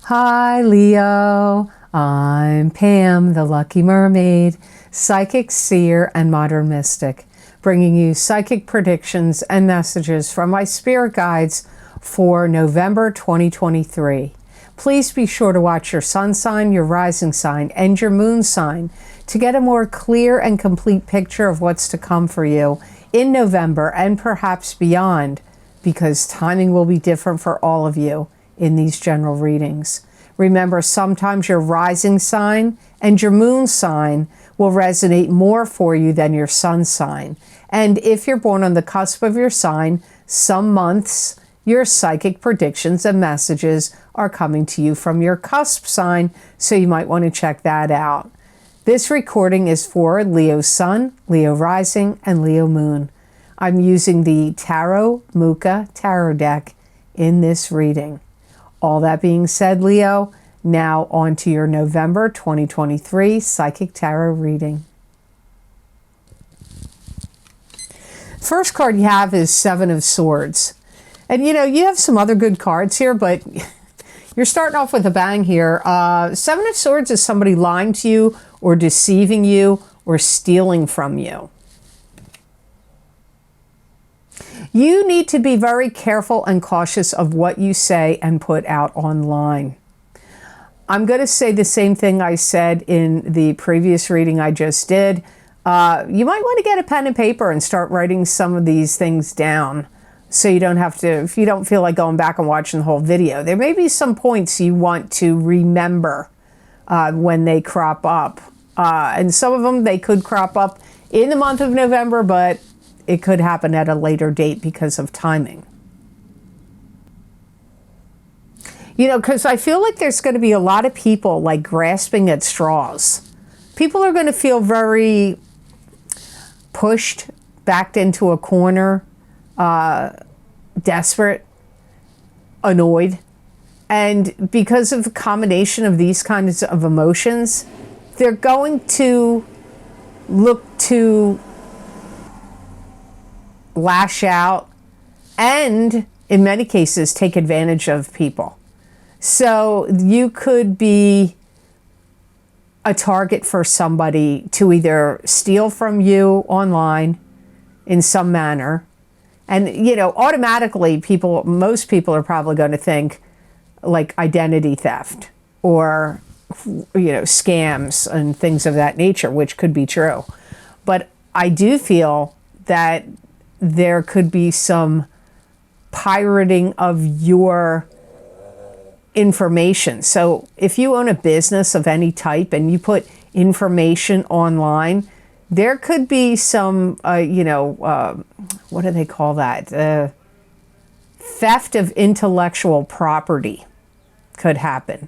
Hi, Leo. I'm Pam, the Lucky Mermaid, psychic, seer, and modern mystic, bringing you psychic predictions and messages from my spirit guides for November 2023. Please be sure to watch your sun sign, your rising sign, and your moon sign to get a more clear and complete picture of what's to come for you in November and perhaps beyond, because timing will be different for all of you in these general readings. Remember, sometimes your rising sign and your moon sign will resonate more for you than your sun sign. And if you're born on the cusp of your sign, some months your psychic predictions and messages are coming to you from your cusp sign, so you might want to check that out. This recording is for Leo Sun, Leo Rising, and Leo Moon. I'm using the Tarot Mucha Tarot deck in this reading. All that being said, Leo, now on to your November 2023 Psychic Tarot reading. First card you have is Seven of Swords. And you have some other good cards here, but you're starting off with a bang here. Seven of Swords is somebody lying to you or deceiving you or stealing from you. You need to be very careful and cautious of what you say and put out online. I'm going to say the same thing I said in the previous reading I just did. You might want to get a pen and paper and start writing some of these things down so you don't have to, if you don't feel like going back and watching the whole video. There may be some points you want to remember when they crop up. And some of them, they could crop up in the month of November, but it could happen at a later date because of timing. Because I feel like there's going to be a lot of people like grasping at straws. People are going to feel very pushed, backed into a corner, desperate, annoyed. And because of the combination of these kinds of emotions, they're going to look to lash out and, in many cases, take advantage of people. So you could be a target for somebody to either steal from you online in some manner. And, automatically most people are probably going to think like identity theft or, scams and things of that nature, which could be true. But I do feel that there could be some pirating of your information. So if you own a business of any type and you put information online, there could be some, what do they call that? Theft of intellectual property could happen.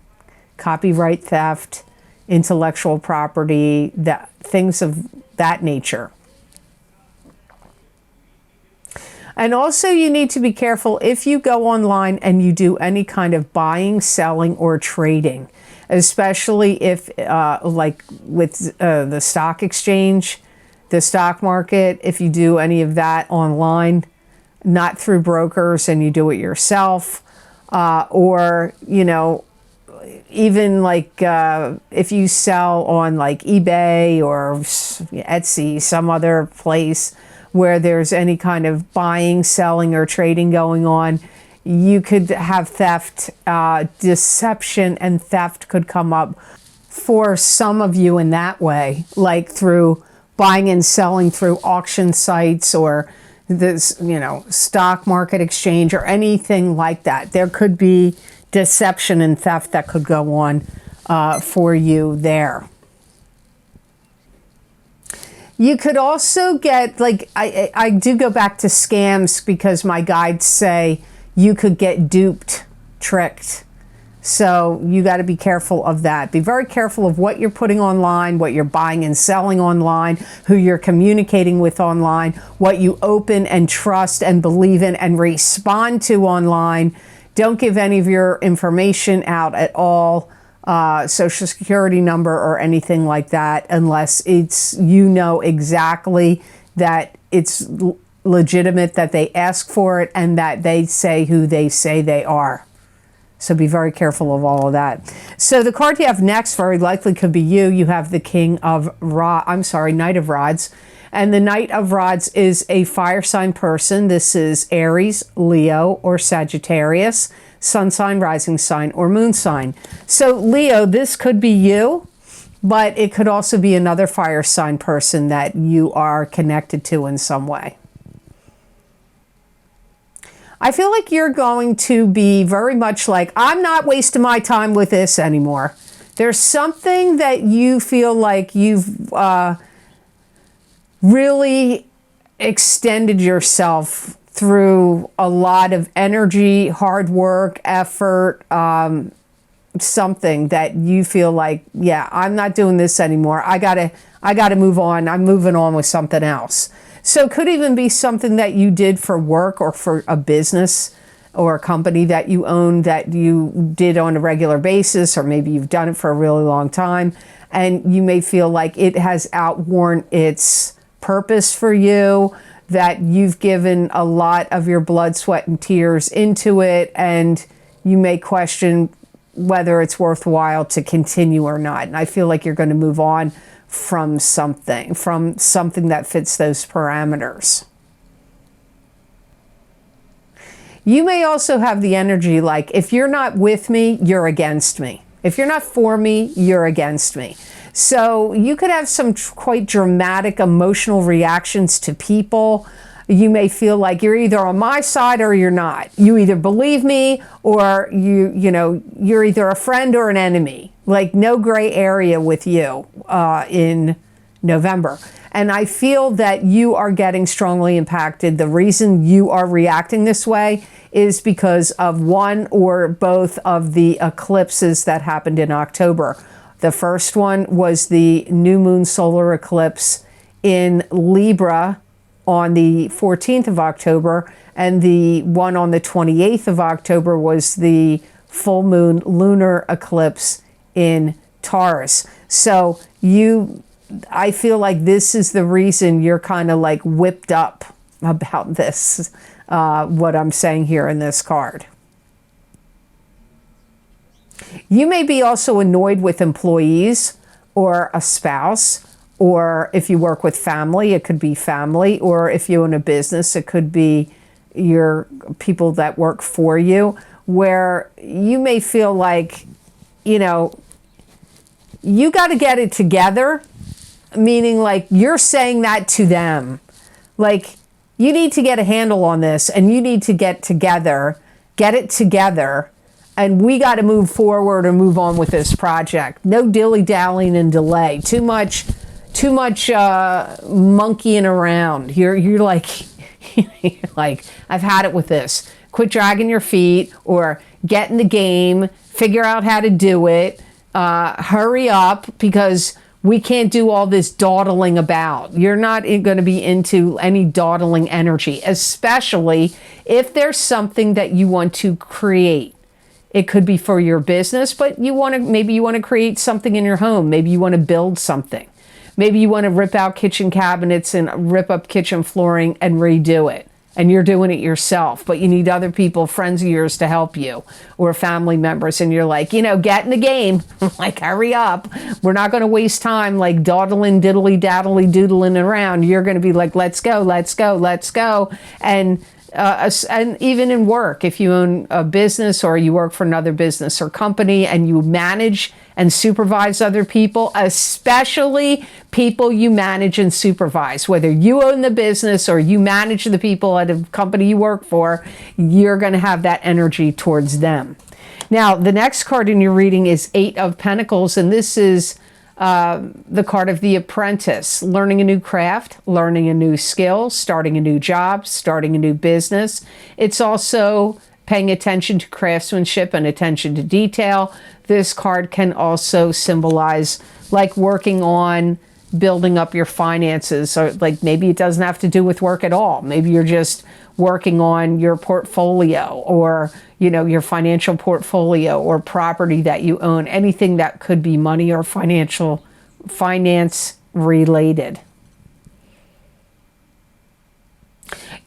Copyright theft, intellectual property, things of that nature. And also you need to be careful if you go online and you do any kind of buying, selling, or trading, especially if, like with the stock exchange, the stock market, if you do any of that online, not through brokers and you do it yourself, or, even like if you sell on like eBay or Etsy, some other place, where there's any kind of buying, selling, or trading going on, you could have theft, deception and theft could come up for some of you in that way, like through buying and selling through auction sites or this, stock market exchange or anything like that. There could be deception and theft that could go on for you there. You could also get, like, I do go back to scams because my guides say you could get duped, tricked. So you got to be careful of that. Be very careful of what you're putting online, what you're buying and selling online, who you're communicating with online, what you open and trust and believe in and respond to online. Don't give any of your information out at all. Social security number or anything like that, unless it's, exactly that it's legitimate, that they ask for it and that they say who they say they are. So be very careful of all of that. So the card you have next very likely could be you. You have the Knight of Rods. And the Knight of Rods is a fire sign person. This is Aries, Leo, or Sagittarius, sun sign, rising sign, or moon sign. So Leo, this could be you, but it could also be another fire sign person that you are connected to in some way. I feel like you're going to be very much like, I'm not wasting my time with this anymore. There's something that you feel like you've really extended yourself through a lot of energy, hard work, effort, something that you feel like, yeah, I'm not doing this anymore. I gotta move on. I'm moving on with something else. So it could even be something that you did for work or for a business or a company that you own that you did on a regular basis, or maybe you've done it for a really long time, and you may feel like it has outworn its purpose for you, that you've given a lot of your blood, sweat, and tears into it, and you may question whether it's worthwhile to continue or not. And I feel like you're going to move on from something that fits those parameters. You may also have the energy like, if you're not with me, you're against me. If you're not for me, you're against me. So you could have some quite dramatic emotional reactions to people. You may feel like you're either on my side or you're not. You either believe me or you're either a friend or an enemy. Like no gray area with you in November. And I feel that you are getting strongly impacted. The reason you are reacting this way is because of one or both of the eclipses that happened in October. The first one was the new moon solar eclipse in Libra on the 14th of October, and the one on the 28th of October was the full moon lunar eclipse in Taurus. So I feel like this is the reason you're kind of like whipped up about this, what I'm saying here in this card. You may be also annoyed with employees or a spouse, or if you work with family, it could be family, or if you own a business, it could be your people that work for you, where you may feel like, you got to get it together, meaning like you're saying that to them. Like, you need to get a handle on this, and you need to get it together, and we got to move forward or move on with this project. No dilly-dallying and delay. Too much monkeying around. You're like, like, I've had it with this. Quit dragging your feet, or get in the game, figure out how to do it, hurry up, because we can't do all this dawdling about. You're not going to be into any dawdling energy, especially if there's something that you want to create. It could be for your business, but maybe you want to create something in your home. Maybe you want to build something. Maybe you want to rip out kitchen cabinets and rip up kitchen flooring and redo it. And you're doing it yourself, but you need other people, friends of yours, to help you, or family members. And you're like, get in the game. Like, hurry up. We're not going to waste time like dawdling, diddly, daddly, doodling around. You're going to be like, let's go, let's go, let's go. And even in work, if you own a business or you work for another business or company and you manage and supervise other people, especially people you manage and supervise, whether you own the business or you manage the people at a company you work for, you're going to have that energy towards them. Now, the next card in your reading is Eight of Pentacles, and this is the card of the apprentice, learning a new craft, learning a new skill, starting a new job, starting a new business. It's also paying attention to craftsmanship and attention to detail. This card can also symbolize like working on building up your finances, or like maybe it doesn't have to do with work at all. Maybe you're just working on your portfolio, or your financial portfolio, or property that you own, anything that could be money or finance related.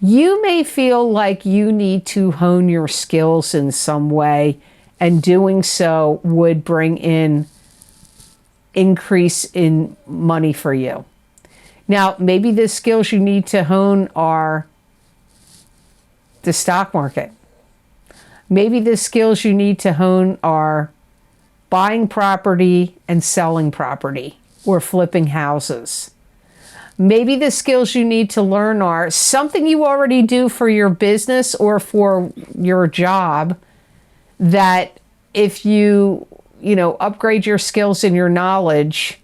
You may feel like you need to hone your skills in some way and doing so would bring in increase in money for you. Now, maybe the skills you need to hone are the stock market. Maybe the skills you need to hone are buying property and selling property or flipping houses. Maybe the skills you need to learn are something you already do for your business or for your job, that if you upgrade your skills and your knowledge,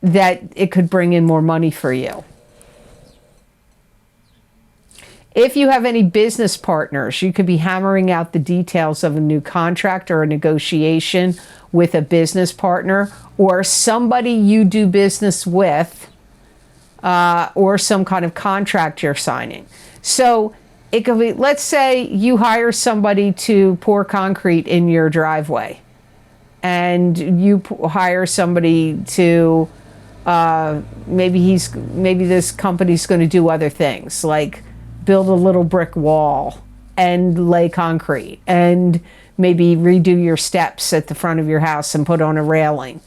that it could bring in more money for you. If you have any business partners, you could be hammering out the details of a new contract or a negotiation with a business partner or somebody you do business with, or some kind of contract you're signing. So it could be, let's say you hire somebody to pour concrete in your driveway, and you hire somebody to, maybe this company's going to do other things, like build a little brick wall and lay concrete and maybe redo your steps at the front of your house and put on a railing.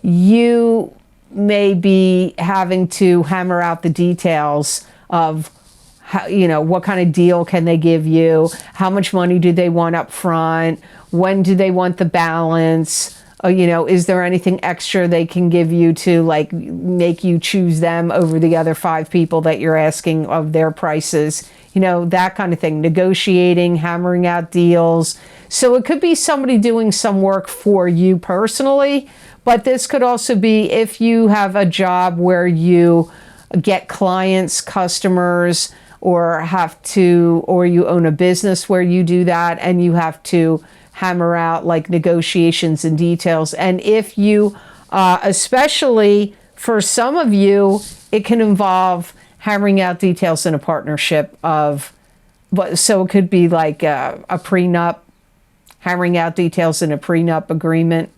You may be having to hammer out the details of how, what kind of deal can they give you? How much money do they want up front? When do they want the balance? Is there anything extra they can give you to make you choose them over the other 5 people that you're asking of their prices? That kind of thing. Negotiating, hammering out deals. So it could be somebody doing some work for you personally, but this could also be if you have a job where you get clients, customers, or you own a business where you do that and you have to hammer out negotiations and details. And if you, especially for some of you, it can involve hammering out details in a partnership so it could be like a prenup, hammering out details in a prenup agreement.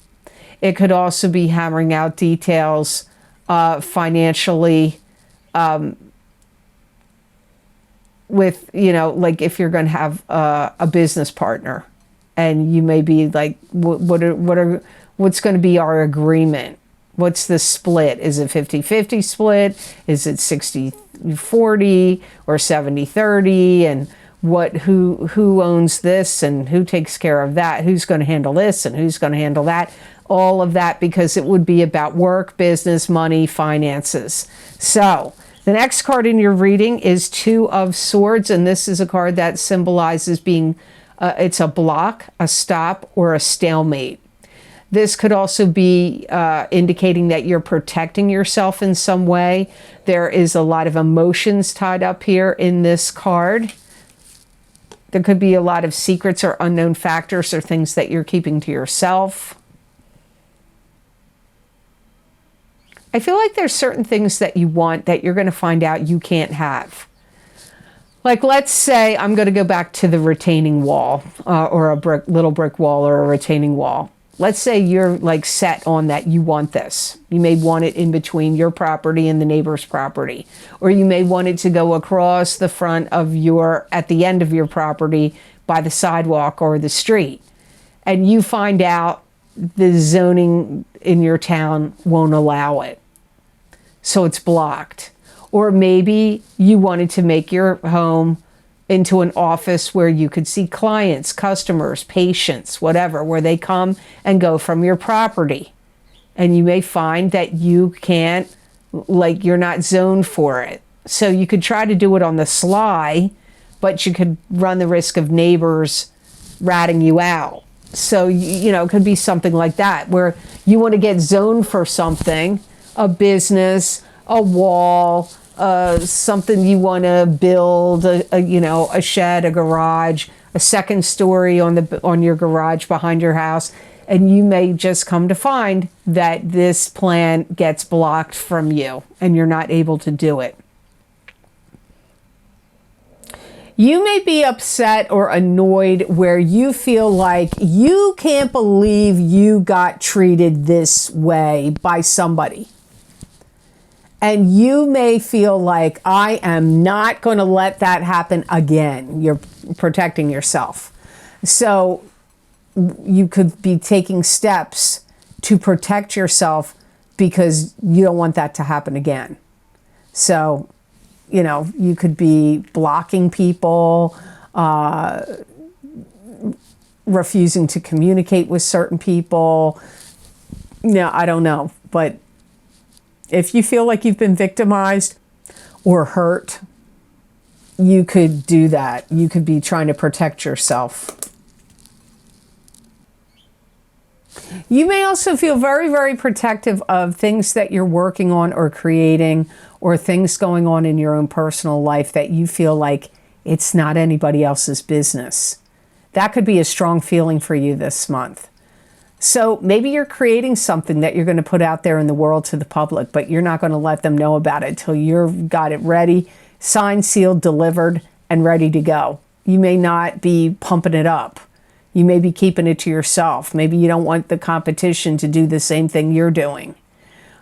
It could also be hammering out details financially with, if you're going to have a business partner. And you may be like, what's going to be our agreement? What's the split? Is it 50-50 split? Is it 60-40 or 70-30? And who owns this and who takes care of that? Who's going to handle this and who's going to handle that? All of that, because it would be about work, business, money, finances. So the next card in your reading is 2 of Swords, and this is a card that symbolizes being it's a block, a stop, or a stalemate. This could also be indicating that you're protecting yourself in some way. There is a lot of emotions tied up here in this card. There could be a lot of secrets or unknown factors or things that you're keeping to yourself. I feel like there's certain things that you want that you're going to find out you can't have. Like, let's say I'm going to go back to the retaining wall, or a little brick wall or a retaining wall. Let's say you're set on that you want this. You may want it in between your property and the neighbor's property. Or you may want it to go across the front of at the end of your property by the sidewalk or the street. And you find out the zoning in your town won't allow it. So it's blocked. Or maybe you wanted to make your home into an office where you could see clients, customers, patients, whatever, where they come and go from your property. And you may find that you can't, you're not zoned for it. So you could try to do it on the sly, but you could run the risk of neighbors ratting you out. So, it could be something like that, where you want to get zoned for something, a business, a wall, something you want to build, a shed, a garage, a second story on your garage behind your house, and you may just come to find that this plan gets blocked from you and you're not able to do it. You may be upset or annoyed where you feel like you can't believe you got treated this way by somebody. And you may feel like, I am not going to let that happen again. You're protecting yourself. So you could be taking steps to protect yourself because you don't want that to happen again. So, you know, you could be blocking people, refusing to communicate with certain people. Yeah, I don't know. But if you feel like you've been victimized or hurt, you could do that. You could be trying to protect yourself. You may also feel very, very protective of things that you're working on or creating, or things going on in your own personal life that you feel like it's not anybody else's business. That could be a strong feeling for you this month. So maybe you're creating something that you're going to put out there in the world to the public, but you're not going to let them know about it until you've got it ready, signed, sealed, delivered, and ready to go. You may not be pumping it up. You may be keeping it to yourself. Maybe you don't want the competition to do the same thing you're doing.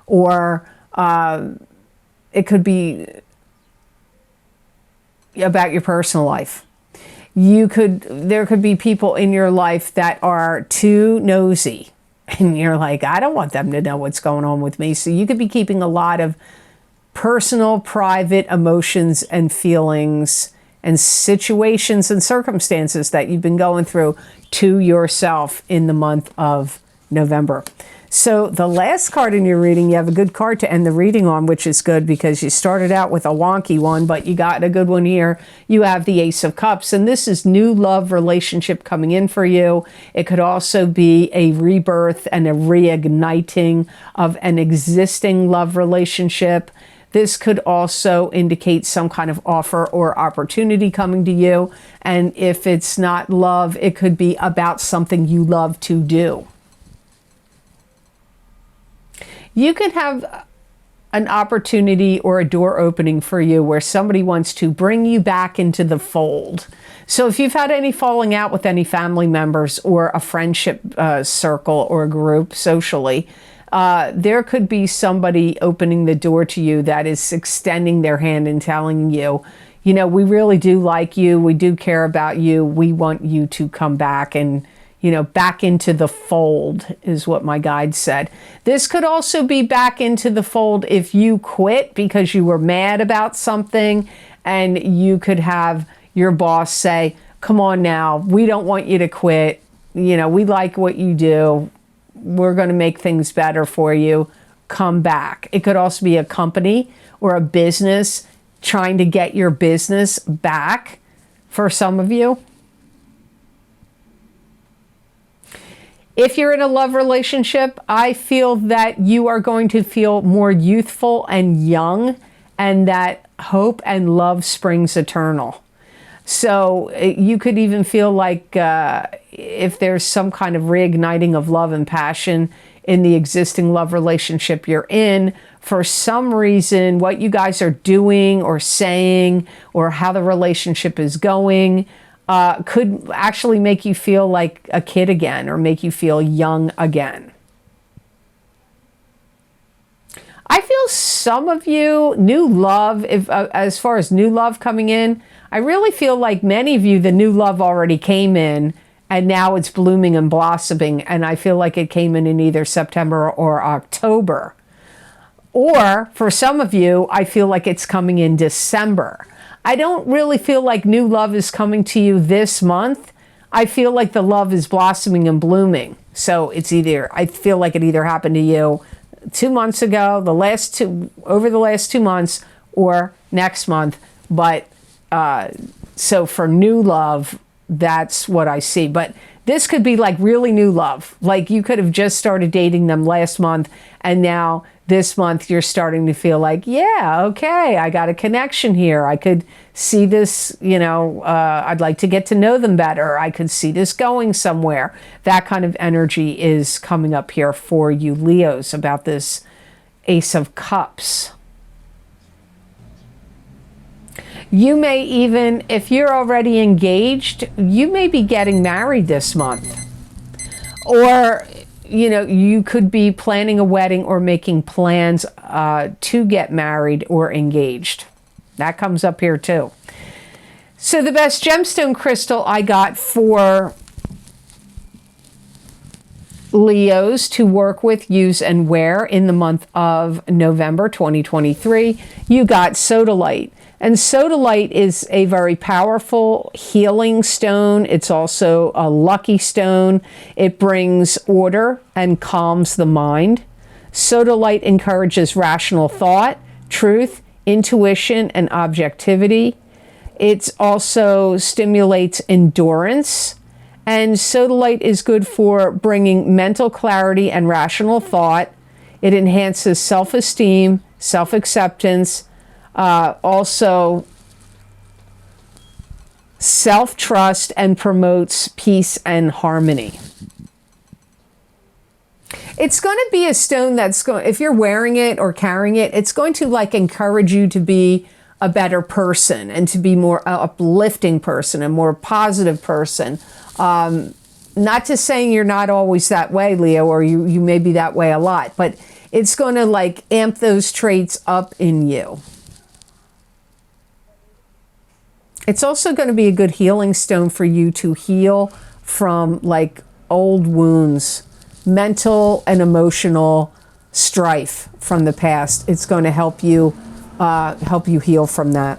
Or it could be about your personal life. There could be people in your life that are too nosy. And you're like, I don't want them to know what's going on with me. So you could be keeping a lot of personal, private emotions and feelings and situations and circumstances that you've been going through to yourself in the month of November. So the last card in your reading, you have a good card to end the reading on, which is good because you started out with a wonky one, but you got a good one here. You have the Ace of Cups, and this is new love relationship coming in for you. It could also be a rebirth and a reigniting of an existing love relationship. This could also indicate some kind of offer or opportunity coming to you. And if it's not love, it could be about something you love to do. You could have an opportunity or a door opening for you where somebody wants to bring you back into the fold. So if you've had any falling out with any family members or a friendship circle or group socially, there could be somebody opening the door to you that is extending their hand and telling you, you know, we really do like you. We do care about you. We want you to come back and, you know, back into the fold is what my guide said. This could also be back into the fold if you quit because you were mad about something, and you could have your boss say, come on now, we don't want you to quit. You know, we like what you do. We're going to make things better for you. Come back. It could also be a company or a business trying to get your business back for some of you. If you're in a love relationship, I feel that you are going to feel more youthful and young, and that hope and love springs eternal. So you could even feel like if there's some kind of reigniting of love and passion in the existing love relationship you're in, for some reason, what you guys are doing or saying or how the relationship is going could actually make you feel like a kid again or make you feel young again. I feel some of you, new love, as far as new love coming in, I really feel like many of you, the new love already came in and now it's blooming and blossoming. And I feel like it came in either September or October. Or for some of you, I feel like it's coming in December. I don't really feel like new love is coming to you this month. I feel like the love is blossoming and blooming. So it's either, I feel like it either happened to you 2 months ago, over the last 2 months, or next month. But so for new love, that's what I see. But this could be like really new love. Like you could have just started dating them last month, and now this month you're starting to feel like, yeah, okay, I got a connection here. I could see this, you know, I'd like to get to know them better. I could see this going somewhere. That kind of energy is coming up here for you Leos about this Ace of Cups. You may even, if you're already engaged, you may be getting married this month. Or, you know, you could be planning a wedding or making plans to get married or engaged. That comes up here too. So the best gemstone crystal I got for Leos to work with, use, and wear in the month of November 2023. You got sodalite. And sodalite is a very powerful healing stone. It's also a lucky stone. It brings order and calms the mind. Sodalite encourages rational thought, truth, intuition, and objectivity. It also stimulates endurance. And sodalite is good for bringing mental clarity and rational thought. It enhances self-esteem, self-acceptance, also self-trust, and promotes peace and harmony. It's going to be a stone that's going, if you're wearing it or carrying it, it's going to like encourage you to be a better person and to be more uplifting person, a more positive person. Not to saying you're not always that way, Leo, or you may be that way a lot, but it's going to like amp those traits up in you. It's also going to be a good healing stone for you to heal from like old wounds, mental and emotional strife from the past. It's going to help you heal from that.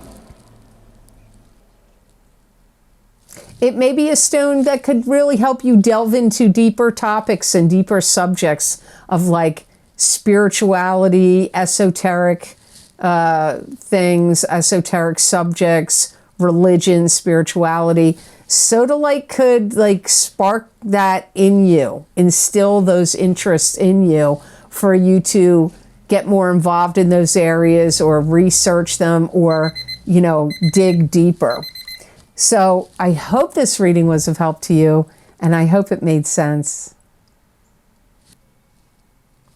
It may be a stone that could really help you delve into deeper topics and deeper subjects of like spirituality, esoteric things, esoteric subjects, religion, spirituality. Sodalite could like spark that in you, instill those interests in you for you to get more involved in those areas or research them or, you know, dig deeper. So I hope this reading was of help to you, and I hope it made sense.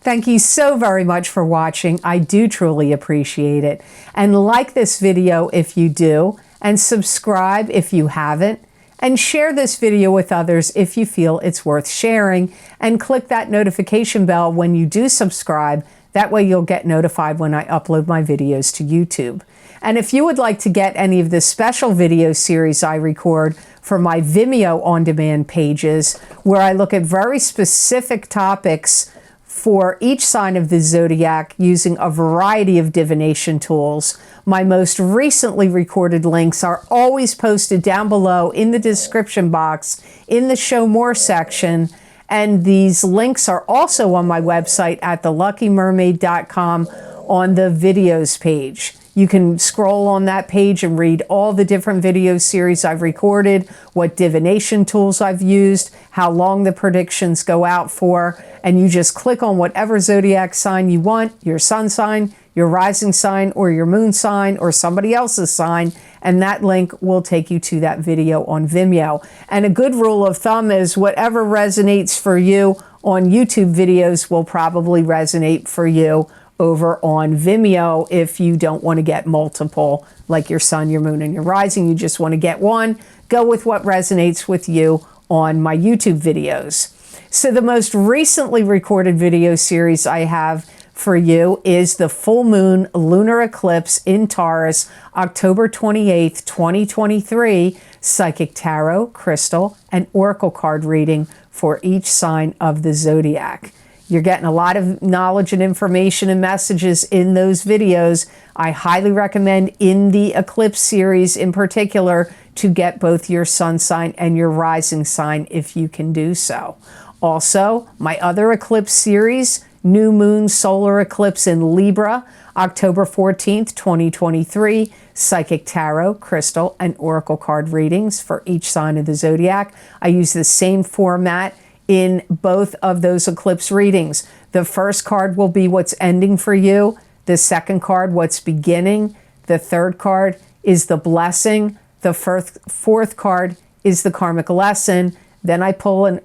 Thank you so very much for watching. I do truly appreciate it. And like this video if you do, and subscribe if you haven't, and share this video with others if you feel it's worth sharing, and click that notification bell when you do subscribe. That way you'll get notified when I upload my videos to YouTube. And if you would like to get any of the special video series I record for my Vimeo on-demand pages, where I look at very specific topics for each sign of the zodiac using a variety of divination tools, my most recently recorded links are always posted down below in the description box in the Show More section. And these links are also on my website at theluckymermaid.com on the videos page. You can scroll on that page and read all the different video series I've recorded, what divination tools I've used, how long the predictions go out for, and you just click on whatever zodiac sign you want, your sun sign, your rising sign, or your moon sign, or somebody else's sign, and that link will take you to that video on Vimeo. And a good rule of thumb is whatever resonates for you on YouTube videos will probably resonate for you over on Vimeo if you don't want to get multiple, like your sun, your moon, and your rising. You just want to get one. Go with what resonates with you on my YouTube videos. So the most recently recorded video series I have for you is the full moon lunar eclipse in Taurus, October 28th, 2023, psychic tarot, crystal, and oracle card reading for each sign of the zodiac. You're getting a lot of knowledge and information and messages in those videos. I highly recommend in the eclipse series in particular to get both your sun sign and your rising sign if you can do so. Also, my other eclipse series, New Moon Solar Eclipse in Libra, October 14th, 2023, psychic tarot, crystal, and oracle card readings for each sign of the zodiac. I use the same format in both of those eclipse readings. The first card will be what's ending for you. The second card, what's beginning. The third card is the blessing. The fourth card is the karmic lesson. Then I pull an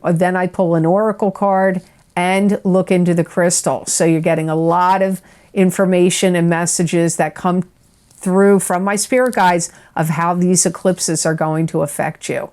oracle card and look into the crystal. So you're getting a lot of information and messages that come through from my spirit guides of how these eclipses are going to affect you.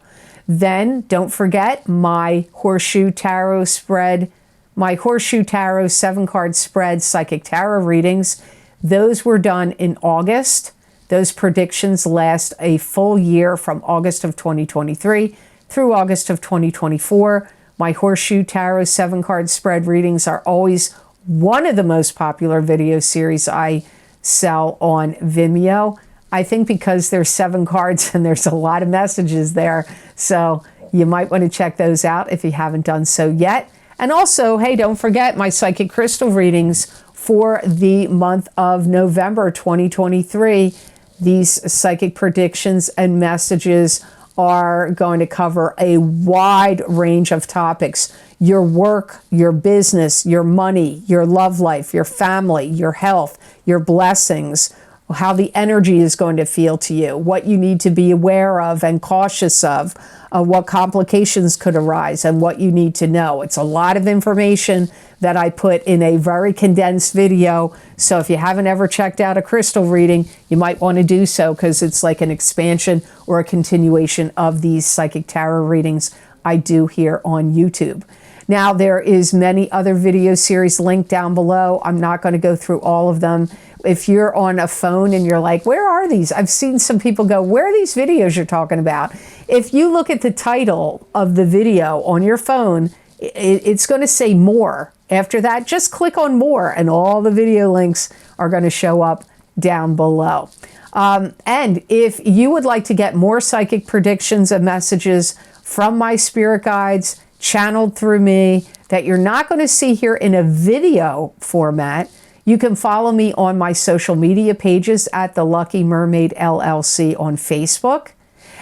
Then don't forget my Horseshoe Tarot spread, my Horseshoe Tarot 7-card spread psychic tarot readings. Those were done in August. Those predictions last a full year from August of 2023 through August of 2024. My Horseshoe Tarot 7-card spread readings are always one of the most popular video series I sell on Vimeo. I think because there's 7 cards and there's a lot of messages there. So you might want to check those out if you haven't done so yet. And also, hey, don't forget my psychic crystal readings for the month of November 2023. These psychic predictions and messages are going to cover a wide range of topics. Your work, your business, your money, your love life, your family, your health, your blessings, how the energy is going to feel to you, what you need to be aware of and cautious of, what complications could arise and what you need to know. It's a lot of information that I put in a very condensed video. So if you haven't ever checked out a crystal reading, you might want to do so because it's like an expansion or a continuation of these psychic tarot readings I do here on YouTube. Now, there is many other video series linked down below. I'm not going to go through all of them. If you're on a phone and you're like, where are these? I've seen some people go, where are these videos you're talking about? If you look at the title of the video on your phone, it's going to say more. After that, just click on more and all the video links are going to show up down below. And if you would like to get more psychic predictions and messages from my spirit guides, channeled through me, that you're not going to see here in a video format, you can follow me on my social media pages at the Lucky Mermaid LLC on Facebook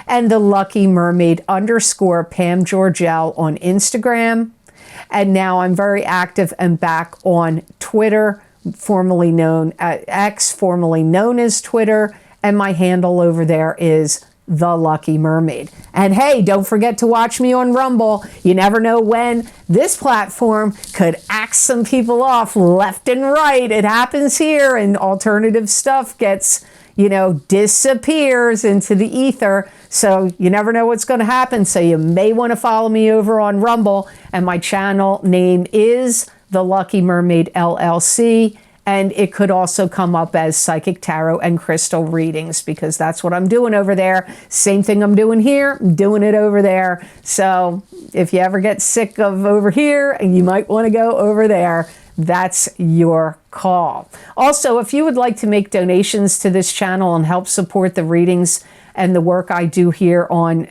and the Lucky Mermaid _ Pam Georgel on Instagram. And now I'm very active and back on Twitter, formerly known as X, formerly known as Twitter, and my handle over there is The Lucky Mermaid. And hey, don't forget to watch me on Rumble. You never know when this platform could axe some people off left and right. It happens here, and alternative stuff gets, disappears into the ether. So you never know what's going to happen. So you may want to follow me over on Rumble. And my channel name is The Lucky Mermaid LLC. And it could also come up as Psychic Tarot and Crystal Readings because that's what I'm doing over there. Same thing I'm doing here, I'm doing it over there. So if you ever get sick of over here and you might want to go over there, that's your call. Also, if you would like to make donations to this channel and help support the readings and the work I do here on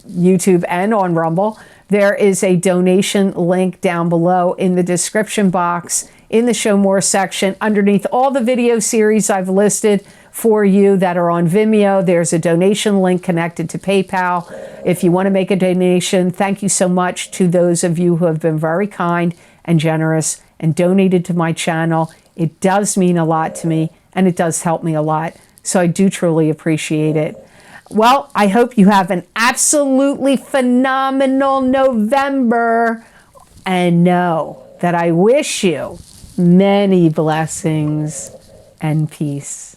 YouTube and on Rumble, there is a donation link down below in the description box in the Show More section. Underneath all the video series I've listed for you that are on Vimeo, there's a donation link connected to PayPal. If you want to make a donation, thank you so much to those of you who have been very kind and generous and donated to my channel. It does mean a lot to me and it does help me a lot. So I do truly appreciate it. Well, I hope you have an absolutely phenomenal November, and know that I wish you many blessings and peace.